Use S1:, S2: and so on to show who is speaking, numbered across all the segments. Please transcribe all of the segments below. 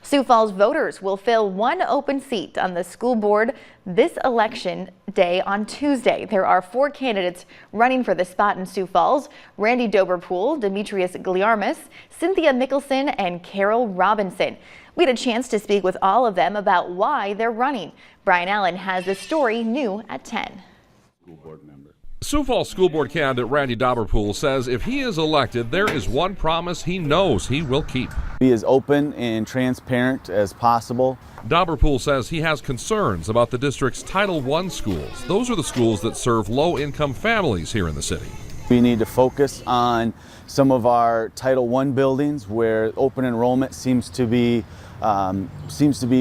S1: Sioux Falls voters will fill one open seat on the school board this election day on Tuesday. There are 4 candidates running for the spot in Sioux Falls: Randy Doberpool, Demetrius Gliarmis, Cynthia Mickelson, and Carol Robinson. We had a chance to speak with all of them about why they're running. Brian Allen has the story new at 10.
S2: School board member.
S3: Sioux Falls School Board candidate Randy Doberpool says if he is elected, there is one promise he knows he will keep.
S2: Be as open and transparent as possible.
S3: Doberpool says he has concerns about the district's Title I schools. Those are the schools that serve low-income families here in the city.
S2: We need to focus on some of our Title I buildings where open enrollment seems to be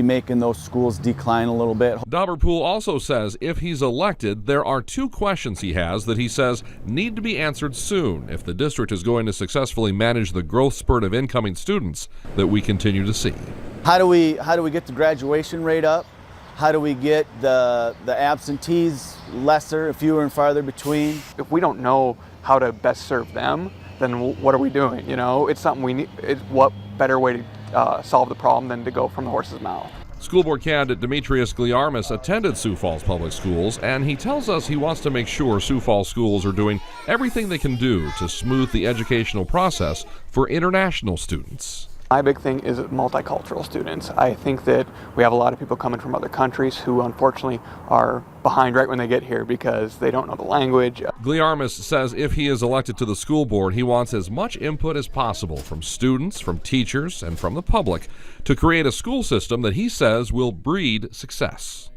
S2: making those schools decline a little bit.
S3: Doberpool also says if he's elected, there are 2 questions he has that he says need to be answered soon if the district is going to successfully manage the growth spurt of incoming students that we continue to see.
S2: How do we get the graduation rate up? How do we get the absentees lesser, fewer and farther between?
S4: If we don't know how to best serve them, then what are we doing? You know, it's something we need. What better way to solve the problem than to go from the horse's mouth?
S3: School board candidate Demetrius Gliarmis attended Sioux Falls Public Schools, and he tells us he wants to make sure Sioux Falls schools are doing everything they can do to smooth the educational process for international students.
S4: My big thing is multicultural students. I think that we have a lot of people coming from other countries who unfortunately are behind right when they get here because they don't know the language.
S3: Gliarmis says if he is elected to the school board, he wants as much input as possible from students, from teachers, and from the public to create a school system that he says will breed success.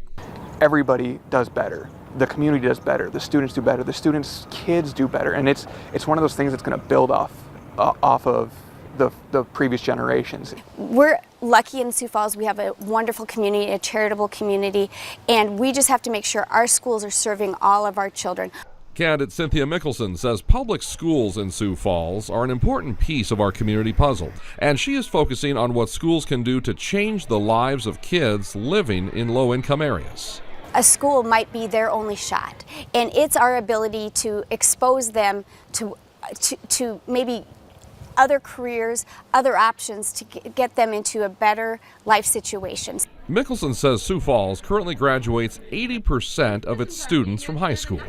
S4: Everybody does better. The community does better. The students do better. The students' kids do better. And it's one of those things that's going to build off of the previous generations.
S5: We're lucky in Sioux Falls. We have a wonderful community, a charitable community, and we just have to make sure our schools are serving all of our children.
S3: Candidate Cynthia Mickelson says public schools in Sioux Falls are an important piece of our community puzzle, and she is focusing on what schools can do to change the lives of kids living in low-income areas.
S5: A school might be their only shot, and it's our ability to expose them to maybe other careers, other options to get them into a better life situation.
S3: Mickelson says Sioux Falls currently graduates 80% of its students from high school.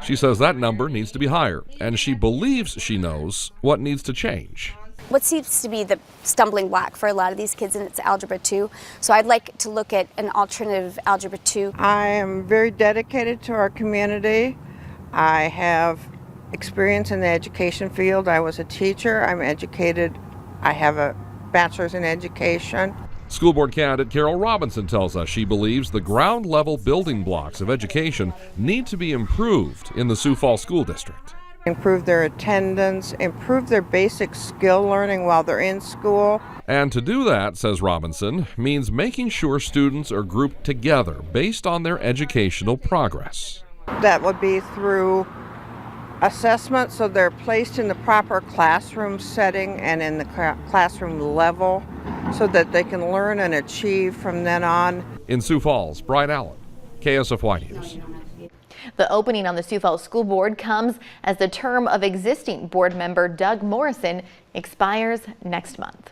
S3: She says that number needs to be higher, and she believes she knows what needs to change.
S5: What seems to be the stumbling block for a lot of these kids, and it's Algebra 2. So I'd like to look at an alternative Algebra 2.
S6: I am very dedicated to our community. I have experience in the education field. I was a teacher. I'm educated. I have a bachelor's in education.
S3: School board candidate Carol Robinson tells us she believes the ground level building blocks of education need to be improved in the Sioux Falls School District.
S6: Improve their attendance, improve their basic skill learning while they're in school.
S3: And to do that, says Robinson, means making sure students are grouped together based on their educational progress.
S6: That would be through assessment, so they're placed in the proper classroom setting and in the classroom level so that they can learn and achieve from then on.
S3: In Sioux Falls, Brian Allen, KSFY News.
S1: The opening on the Sioux Falls School Board comes as the term of existing board member Doug Morrison expires next month.